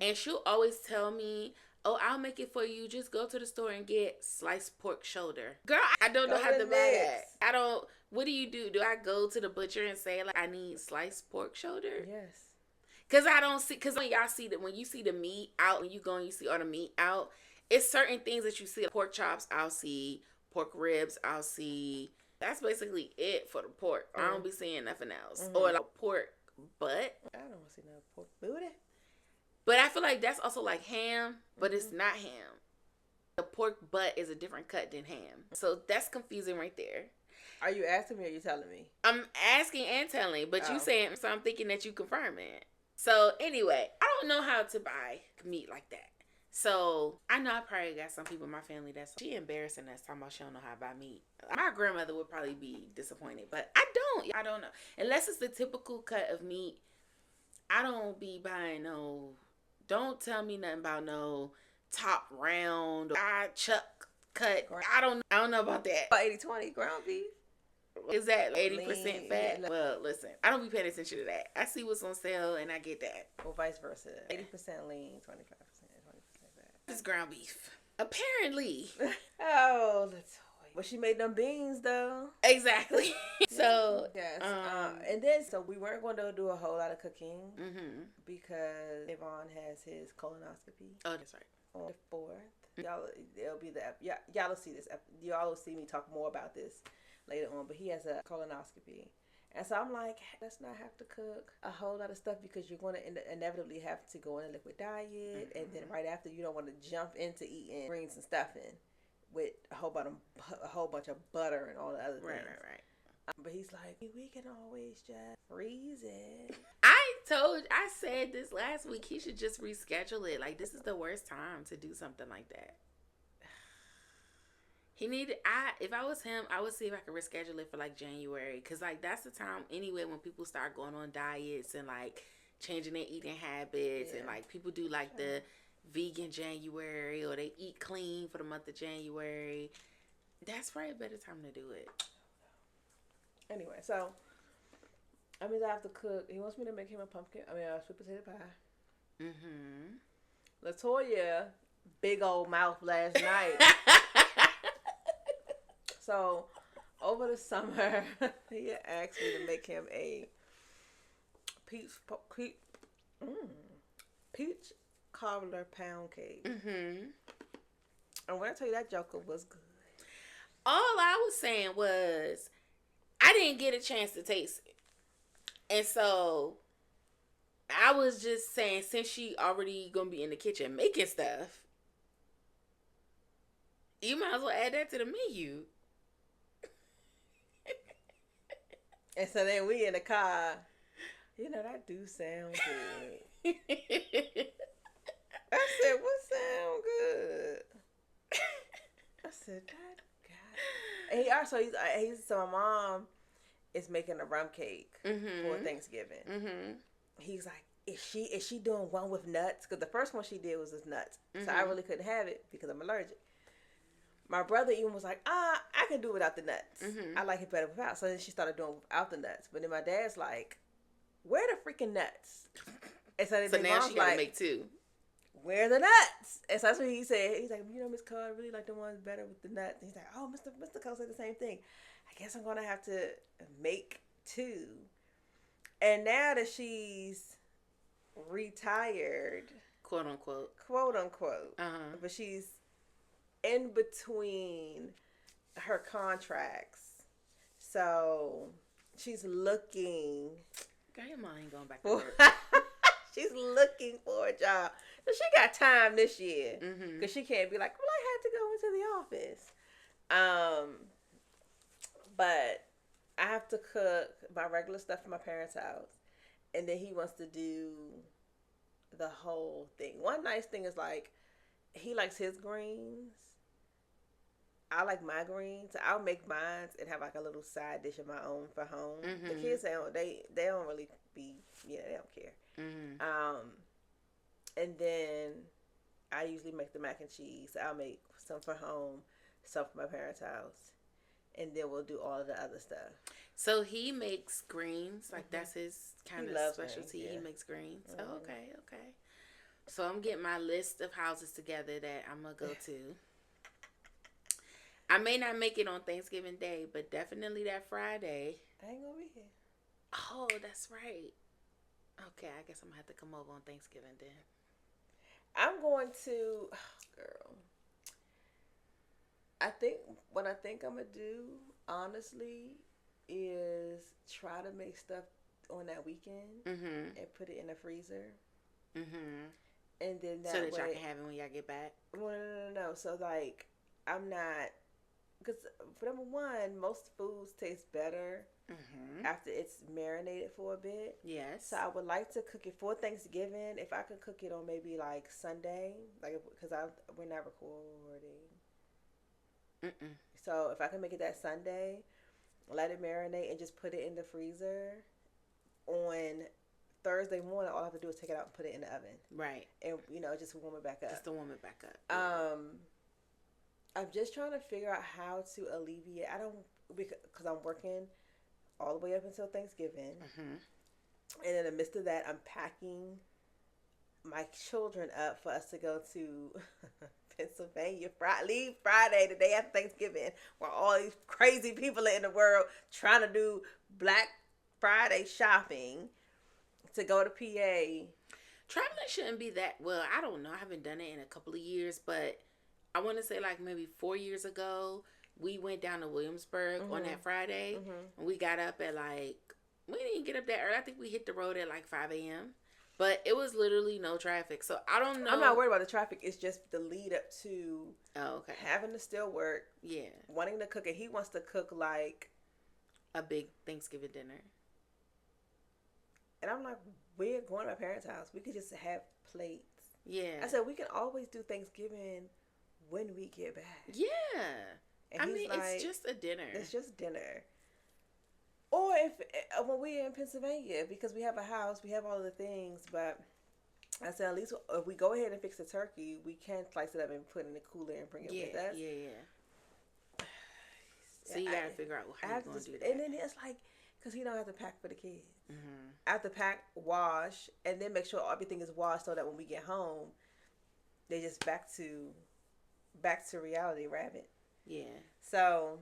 And she'll always tell me, oh, I'll make it for you. Just go to the store and get sliced pork shoulder. Girl, I don't know how to buy that. What do you do? Do I go to the butcher and say, like, I need sliced pork shoulder? Yes. Because when y'all see that, when you see the meat out, when you go and you see all the meat out, it's certain things that you see. Pork chops, I'll see. Pork ribs, I'll see. That's basically it for the pork. I don't be seeing nothing else. Or like pork butt. I don't see no pork booty. But I feel like that's also like ham, but it's not ham. The pork butt is a different cut than ham. So that's confusing right there. Are you asking me or are you telling me? I'm asking and telling, but you saying, so I'm thinking that you confirming. So anyway, I don't know how to buy meat like that. So I know I probably got some people in my family that's embarrassing us talking about she don't know how to buy meat. My grandmother would probably be disappointed, but I don't know. Unless it's the typical cut of meat, I don't be buying no. Don't tell me nothing about no top round or chuck cut. I don't know about that. 80-20 ground beef. Is that 80% fat? Yeah. Well, listen, I don't be paying attention to that. I see what's on sale and I get that. Or vice versa. 80% lean, 25%, 20% fat. This ground beef. Apparently. Oh, LaToya. But she made them beans though. Exactly. So yes. And then we weren't going to do a whole lot of cooking because Yvonne has his colonoscopy. Oh, that's right. On the 4th. Y'all will see this. Y'all will see me talk more about this later on, but he has a colonoscopy. And so I'm like, let's not have to cook a whole lot of stuff because you're going to inevitably have to go on a liquid diet. And then right after, you don't want to jump into eating greens and stuffing with a whole bunch of butter and all the other things. Right. But he's like, we can always just freeze it. I said this last week, he should just reschedule it. Like, this is the worst time to do something like that. If I was him, I would see if I could reschedule it for like January. Cause like that's the time anyway when people start going on diets and like changing their eating habits and like people do like the vegan January or they eat clean for the month of January. That's probably a better time to do it. Anyway, so I mean I have to cook. He wants me to make him a sweet potato pie. LaToya, big old mouth last night. So, over the summer, he asked me to make him a peach cobbler pound cake. And when I tell you that joker was good. All I was saying was, I didn't get a chance to taste it. And so, I was just saying, since she already going to be in the kitchen making stuff, you might as well add that to the menu. And so then we in the car. That do sound good. I said, what sound good? I said, that guy. And so my mom is making a rum cake for Thanksgiving. He's like, is she doing one with nuts? Because the first one she did was with nuts. So I really couldn't have it because I'm allergic. My brother even was like, I can do without the nuts. I like it better without. So then she started doing without the nuts. But then my dad's like, where the freaking nuts? And so now she got to make two. Where the nuts? And so that's what he said. He's like, Miss Cole, I really like the ones better with the nuts. And he's like, oh, Mr. Cole said the same thing. I guess I'm going to have to make two. And now that she's retired. Quote unquote. But she's in between her contracts. So she's looking. Girl, your mom ain't going back to work. She's looking for a job. So she got time this year. Because she can't be like, well, I had to go into the office. But I have to cook my regular stuff for my parents' house. And then he wants to do the whole thing. One nice thing is like, he likes his greens. I like my greens. So I'll make mine and have like a little side dish of my own for home. The kids, they don't really be, they don't care. And then I usually make the mac and cheese. I'll make some for home, some for my parents' house. And then we'll do all of the other stuff. So he makes greens, like that's his kind of specialty. Greens, yeah. He makes greens. Oh, okay. So I'm getting my list of houses together that I'm gonna go to. I may not make it on Thanksgiving Day, but definitely that Friday. I ain't gonna be here. Oh, that's right. Okay, I guess I'm gonna have to come over on Thanksgiving then. I'm going to, girl. I think what I think I'm gonna do, honestly, is try to make stuff on that weekend and put it in the freezer. And then that so that way, y'all can have it when y'all get back. Well, no. So like, I'm not, because for number one, most foods taste better after it's marinated for a bit. Yes. So I would like to cook it for Thanksgiving. If I could cook it on maybe like Sunday, like because we're not recording. So if I can make it that Sunday, let it marinate and just put it in the freezer. On Thursday morning, all I have to do is take it out and put it in the oven. Right. And just warm it back up. Just to warm it back up. Yeah. I'm just trying to figure out how to alleviate. Because I'm working all the way up until Thanksgiving. And in the midst of that, I'm packing my children up for us to go to Pennsylvania. Leave Friday, the day after Thanksgiving, where all these crazy people are in the world trying to do Black Friday shopping to go to PA. Traveling shouldn't be that, well, I don't know. I haven't done it in a couple of years, but I want to say like maybe 4 years ago, we went down to Williamsburg on that Friday. And we got up at we didn't get up that early. I think we hit the road at like 5 a.m. But it was literally no traffic. So I don't know. I'm not worried about the traffic. It's just the lead up to having to still work. Yeah. Wanting to cook. And he wants to cook like a big Thanksgiving dinner. And I'm like, we're going to my parents' house. We could just have plates. Yeah. I said, we can always do Thanksgiving when we get back. Yeah. And it's just a dinner. It's just dinner. Or when we're in Pennsylvania, because we have a house, we have all of the things, but I said, at least if we go ahead and fix the turkey, we can slice it up and put it in the cooler and bring it with us. Yeah. So you got to figure out how you're going to do that. And then it's like, because he don't have to pack for the kids. I have to pack, wash, and then make sure everything is washed so that when we get home, they just back to reality, rabbit. Yeah. So,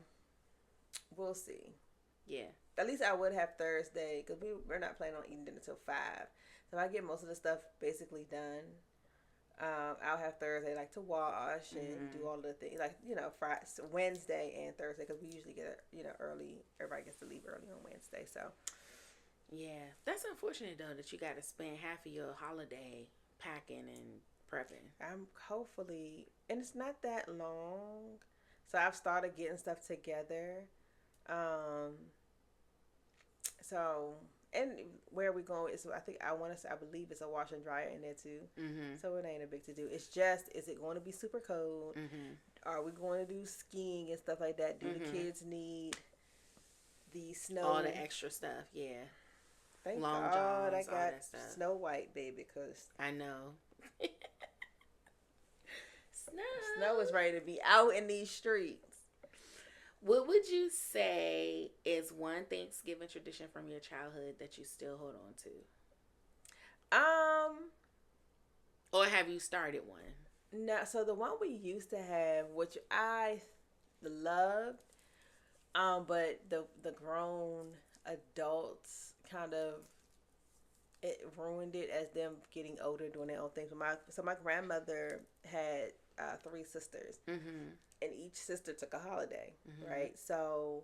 we'll see. Yeah. At least I would have Thursday, because we're not planning on eating dinner until 5. So if I get most of the stuff basically done, I'll have Thursday to wash and do all the things, Friday, Wednesday and Thursday, because we usually get early. Everybody gets to leave early on Wednesday, so. Yeah, that's unfortunate though that you got to spend half of your holiday packing and prepping. I'm hopefully, and it's not that long, so I've started getting stuff together. So, and where we going is, I believe it's a wash and dryer in there too. So it ain't a big to do. It's just, is it going to be super cold? Are we going to do skiing and stuff like that? Do the kids need the snow? All the extra stuff, yeah. Thank Long God johns, I got all that stuff. Snow White, baby, because I know. Snow is ready to be out in these streets. What would you say is one Thanksgiving tradition from your childhood that you still hold on to? Or have you started one? No, so the one we used to have, which I loved, but the grown adults kind of, it ruined it as them getting older, doing their own things. So my grandmother had 3 sisters, and each sister took a holiday, right? So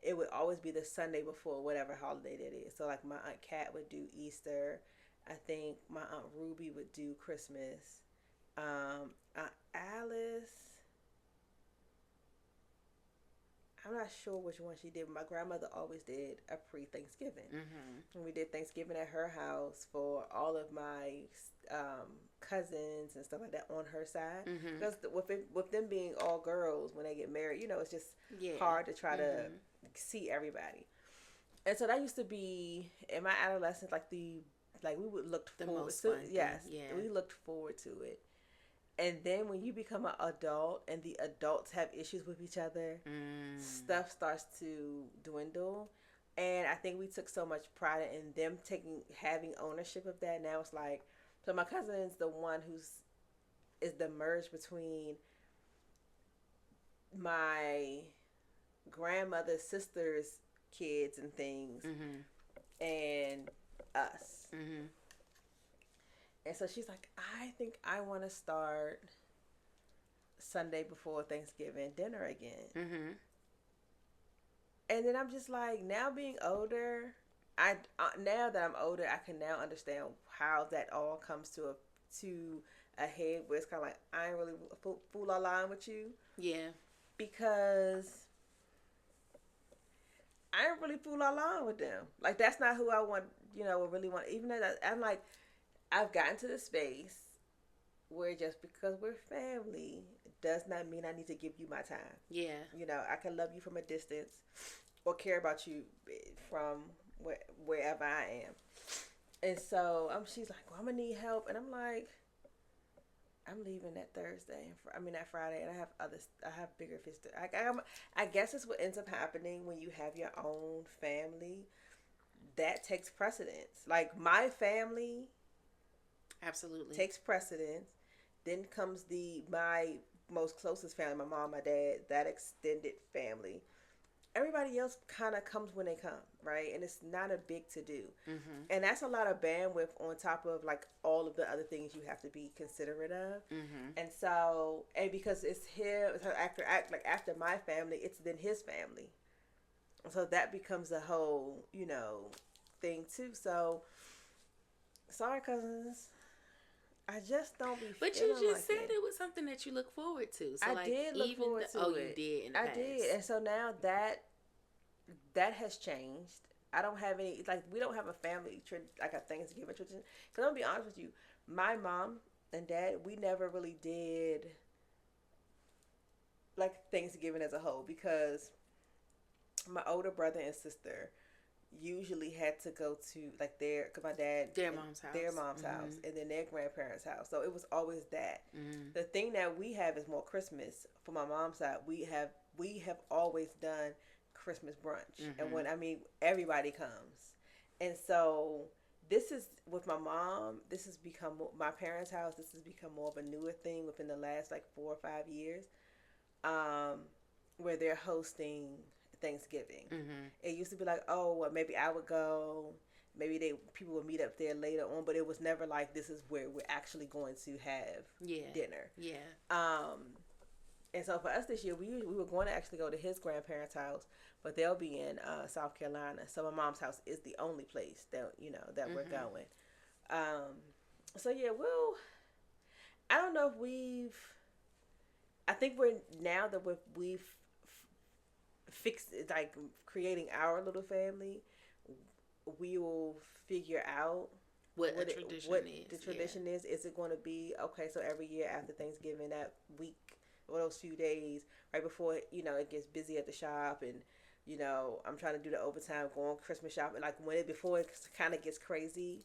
it would always be the Sunday before whatever holiday that is. So like my Aunt Kat would do Easter, I think my Aunt Ruby would do Christmas. Aunt Alice, I'm not sure which one she did, but my grandmother always did a pre-Thanksgiving. And we did Thanksgiving at her house for all of my cousins and stuff like that on her side. Because with them being all girls, when they get married, it's just hard to try to see everybody. And so that used to be, in my adolescence, we would look forward to it. Yes, we looked forward to it. And then when you become an adult and the adults have issues with each other, stuff starts to dwindle. And I think we took so much pride in them having ownership of that. Now it's like, so my cousin's the one is the merge between my grandmother's sister's kids and things and us. And so she's like, I think I want to start Sunday before Thanksgiving dinner again. And then I'm just like, now being older, now that I'm older, I can now understand how that all comes to a head where it's kind of like, I ain't really fool la line with you. Yeah. Because I ain't really fool la line with them. Like, that's not who I want, really want. Even though I'm like, I've gotten to the space where just because we're family does not mean I need to give you my time. Yeah. I can love you from a distance or care about you from wherever I am. And so she's like, well, I'm going to need help. And I'm like, I'm leaving that Thursday. That Friday. And I have bigger fish. I guess it's what ends up happening when you have your own family. That takes precedence. Like, my family... Absolutely. Takes precedence. Then comes my most closest family, my mom, my dad, that extended family. Everybody else kind of comes when they come, right? And it's not a big to do. And that's a lot of bandwidth on top of like all of the other things you have to be considerate of. And so, and because it's him, after my family, it's then his family. So that becomes a whole, thing too. So, sorry, cousins. I just don't be. But you just said it was something that you look forward to. So I did look forward to it. Oh, you did in the past. I did, and so now that has changed. I don't have any we don't have a family like a Thanksgiving tradition. Because I'm gonna be honest with you, my mom and dad, we never really did like Thanksgiving as a whole because my older brother and sister usually had to go to cause my dad their mom's house and then their grandparents' house, so it was always that. The thing that we have is more Christmas for my mom's side. We have always done Christmas brunch, and when everybody comes, and so this is with my mom. This has become my parents' house. This has become more of a newer thing within the last 4 or 5 years, where they're hosting Thanksgiving. It used to be like, oh, well, maybe I would go. Maybe people would meet up there later on, but it was never like this is where we're actually going to have dinner. Yeah. And so for us this year, we were going to actually go to his grandparents' house, but they'll be in South Carolina. So my mom's house is the only place that that we're going. So yeah, I don't know if I think now that we've fixed creating our little family, we will figure out what the tradition is. Is it going to be okay? So every year after Thanksgiving, that week or those few days right before it gets busy at the shop, and I'm trying to do the overtime, going Christmas shopping. Before it kind of gets crazy,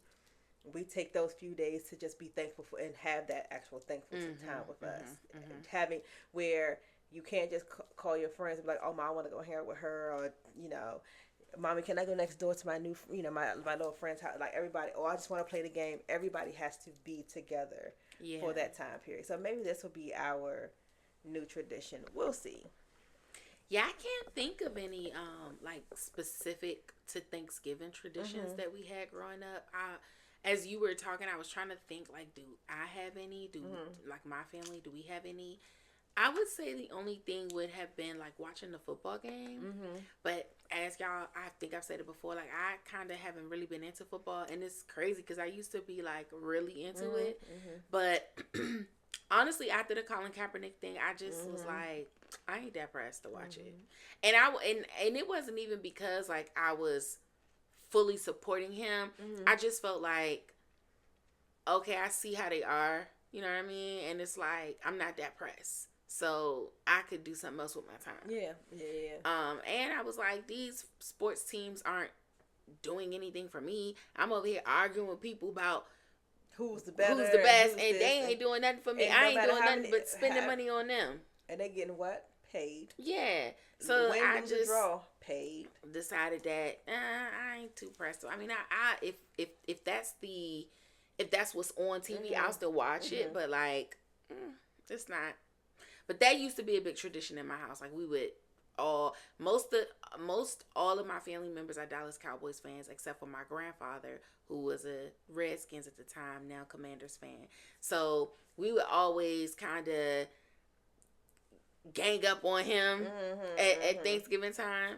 we take those few days to just be thankful for and have that actual thankful time with us, and having where you can't just call your friends and be like, oh, Mom, I want to go hang out with her, or Mommy, can I go next door to my new, my little friend's house? Everybody, I just want to play the game. Everybody has to be together for that time period. So maybe this will be our new tradition. We'll see. Yeah, I can't think of any specific to Thanksgiving traditions that we had growing up. As you were talking, I was trying to think do I have any? My family, do we have any? I would say the only thing would have been like watching the football game. Mm-hmm. But as y'all, I think I've said it before, like I kind of haven't really been into football, and it's crazy because I used to be like really into it. Mm-hmm. But honestly, after the Colin Kaepernick thing, I just was like, I ain't that pressed to watch it. And and it wasn't even because like I was fully supporting him. I just felt like, okay, I see how they are. You know what I mean? And it's like, I'm not that pressed. So I could do something else with my time. Yeah. And I was like, these sports teams aren't doing anything for me. I'm over here arguing with people about who's the best, and they ain't doing nothing for me. I ain't doing nothing but spending money on them. And they getting what? Paid. Yeah. So I just paid. Decided that I ain't too pressed. I mean, I if that's what's on TV, I'll still watch it. But like, it's not. But that used to be a big tradition in my house. Like we would most all of my family members are Dallas Cowboys fans, except for my grandfather, who was a Redskins at the time, now Commanders fan. So we would always kind of gang up on him at Thanksgiving time.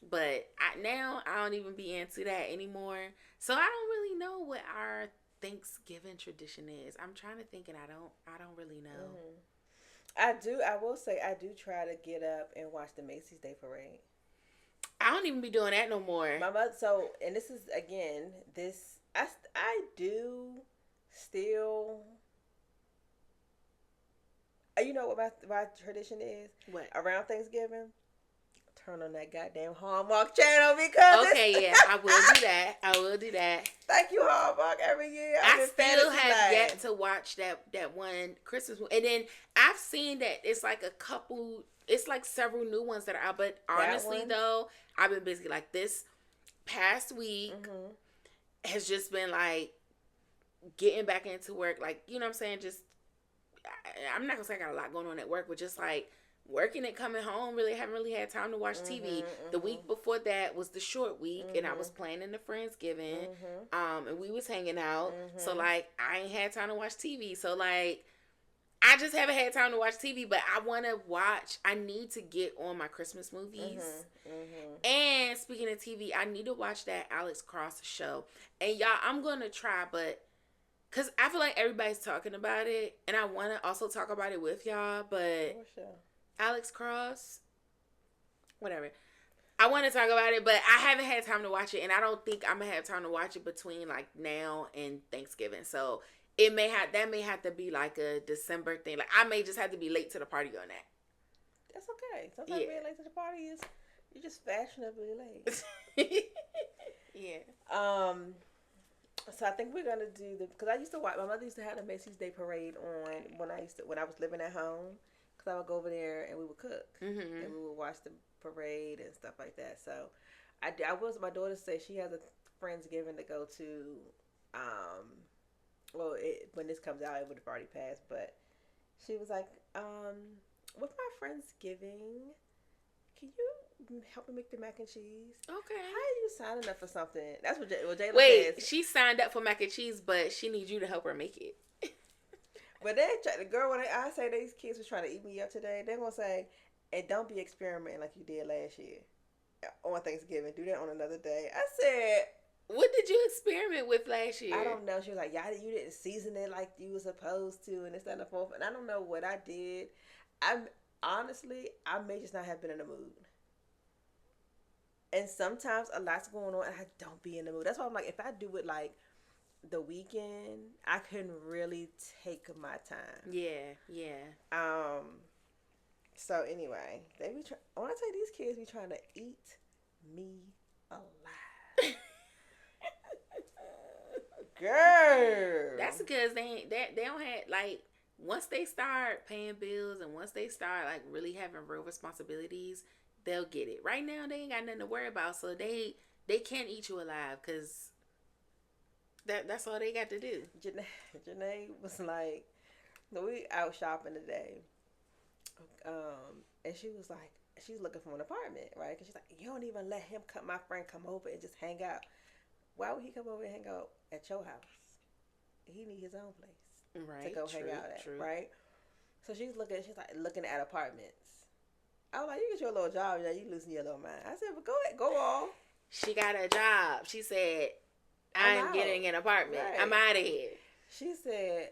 But now I don't even be into that anymore. So I don't really know what our Thanksgiving tradition is. I'm trying to think, and I don't really know. I will say I do try to get up and watch the Macy's Day Parade. I don't even be doing that no more. My mother, and this is again, I do still. You know what my tradition is? What? Around Thanksgiving, turn on that goddamn Hallmark channel because I will do that. Thank you, Hallmark, every year. I still have yet to watch that one Christmas movie. And then I've seen that it's like several new ones that are out. But honestly though, I've been busy. Like this past week has just been like getting back into work. Like, you know what I'm saying? Just, I'm not gonna say I got a lot going on at work, but just like working and coming home, really haven't really had time to watch TV. The week before that was the short week, and I was planning the Friendsgiving, and we was hanging out. So like, I ain't had time to watch TV. So like, I just haven't had time to watch TV. But I need to get on my Christmas movies. And speaking of TV, I need to watch that Alex Cross show. And y'all, I'm gonna try, but because I feel like everybody's talking about it, and I want to also talk about it with y'all, but Alex Cross, whatever. I want to talk about it, but I haven't had time to watch it, and I don't think I'm going to have time to watch it between, like, now and Thanksgiving. So, that may have to be, like, a December thing. Like, I may just have to be late to the party on that. That's okay. Sometimes being late to the party is, you're just fashionably late. Yeah. So I think we're gonna do because I used to watch. My mother used to have the Macy's Day Parade on when I was living at home. Because I would go over there and we would cook and we would watch the parade and stuff like that. So my daughter said she has a Friendsgiving to go to. When this comes out, it would have already passed. But she was like, with my Friendsgiving, can you help me make the mac and cheese? Okay. How are you signing up for something? That's what Jayla says. Wait, she signed up for mac and cheese, but she needs you to help her make it. But the girl, when I say these kids was trying to eat me up today, they're going to say, and don't be experimenting like you did last year on Thanksgiving. Do that on another day. I said, what did you experiment with last year? I don't know. She was like, you didn't season it like you were supposed to, and this, that, and the fourth. And I don't know what I did. Honestly, I may just not have been in the mood. And sometimes a lot's going on and I don't be in the mood. That's why I'm like, if I do it like the weekend, I can really take my time. Yeah. So anyway, when I tell you, these kids be trying to eat me alive. Girl. That's because they don't have, like, once they start paying bills and once they start like really having real responsibilities, they'll get it. Right now, they ain't got nothing to worry about, so they can't eat you alive because that's all they got to do. Janae was like, we out shopping today, and she was like, she's looking for an apartment, right? Because she's like, you don't even let my friend come over and just hang out. Why would he come over and hang out at your house? He need his own place to go hang out at, right? So she's looking at apartments. I was like, you get your little job, you losing your little mind. I said, but go ahead, go on. She got a job. She said, I'm getting an apartment. Right. I'm out of here. She said,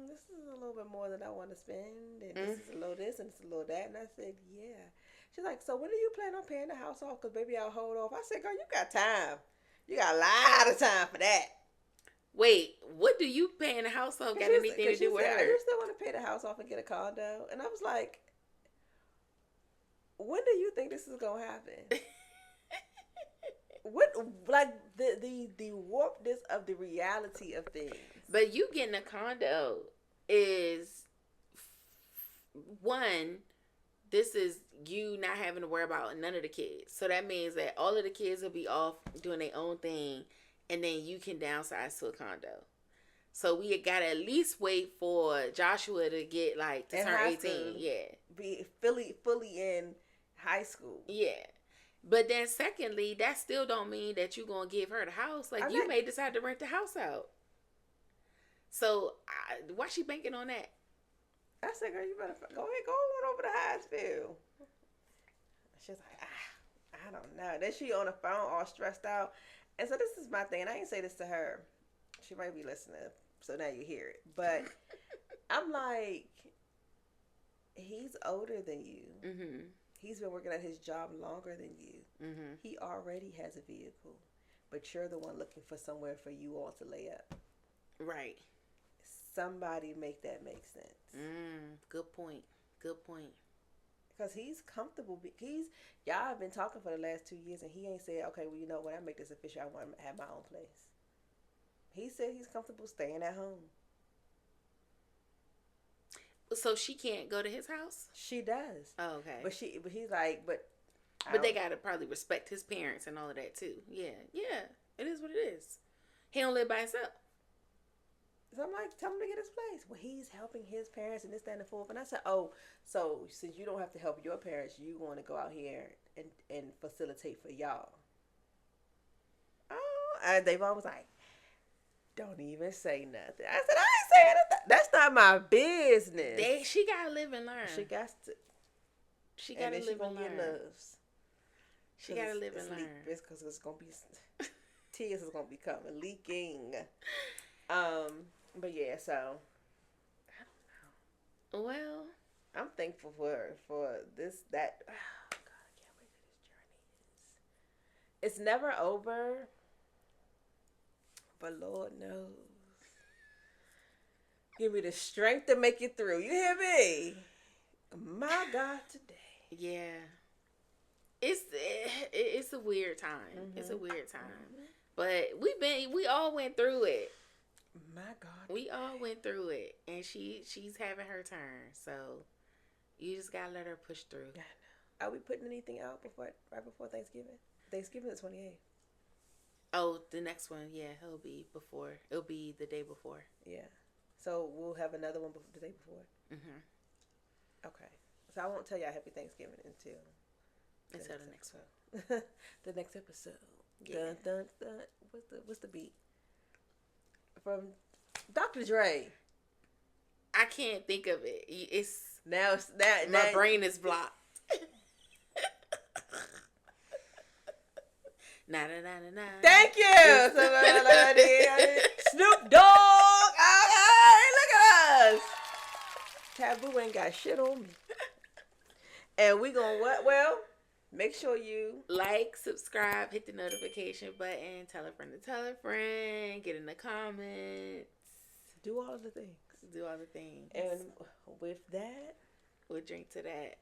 this is a little bit more than I want to spend, and this is a little this, and it's a little that. And I said, yeah. She's like, so when do you plan on paying the house off? Because baby, I'll hold off. I said, girl, you got time. You got a lot of time for that. Wait, what do you paying the house off got anything to do with her? You still want to pay the house off and get a condo? And I was like, when do you think this is gonna happen? What, like the warpness of the reality of things. But you getting a condo is one. This is you not having to worry about none of the kids. So that means that all of the kids will be off doing their own thing, and then you can downsize to a condo. So we gotta at least wait for Joshua to get to turn 18. Yeah, be fully in high school. Yeah. But then secondly, that still don't mean that you're going to give her the house. You may decide to rent the house out. So, why she banking on that? I said, girl, you better go on over to Highsville. She's like, I don't know. Then she on the phone all stressed out. And so this is my thing. And I didn't say this to her. She might be listening. So now you hear it. But I'm like, he's older than you. Mm-hmm. He's been working at his job longer than you. Mm-hmm. He already has a vehicle. But you're the one looking for somewhere for you all to lay up. Right. Somebody make that make sense. Good point. Because he's comfortable. Y'all have been talking for the last 2 years, and he ain't said, okay, well, you know, when I make this official, I want to have my own place. He said he's comfortable staying at home. So she can't go to his house? She does. Oh, okay. But he's like, but they gotta probably respect his parents and all of that too. Yeah. It is what it is. He don't live by himself. So I'm like, tell him to get his place. Well, he's helping his parents and this, that, and the fourth. And I said, oh, so since you don't have to help your parents, you want to go out here and facilitate for y'all. Oh, they've always like, don't even say nothing. I said, I ain't saying nothing. That's not my business. She gotta live and learn. She got to. She gotta live and learn. Loves. She gotta live and learn. Because it's gonna be tears is gonna be coming, leaking. But yeah, so I don't know. Well, I'm thankful for this. That oh God, I can't wait for this journey. It's never over. But Lord knows. Give me the strength to make it through. You hear me? My God, today. Yeah. It's a weird time. Mm-hmm. It's a weird time. Mm-hmm. But we all went through it. My God. We all went through it. And she's having her turn. So you just gotta let her push through. Yeah, I know. Are we putting anything out right before Thanksgiving? Thanksgiving is 28th. Oh, the next one, yeah, it'll be the day before. Yeah. So we'll have another one the day before. Mm-hmm. Okay. So I won't tell y'all Happy Thanksgiving until the next one. The next episode. Yeah. Dun, dun, dun. What's the beat? From Dr. Dre. I can't think of it. My brain is blocked. Thank you. Snoop Dogg. Hey, look at us. Taboo ain't got shit on me. And we gonna what? Well, make sure you like, subscribe, hit the notification button, tell a friend to tell a friend, get in the comments. Do all the things. Do all the things. And with that, we'll drink to that.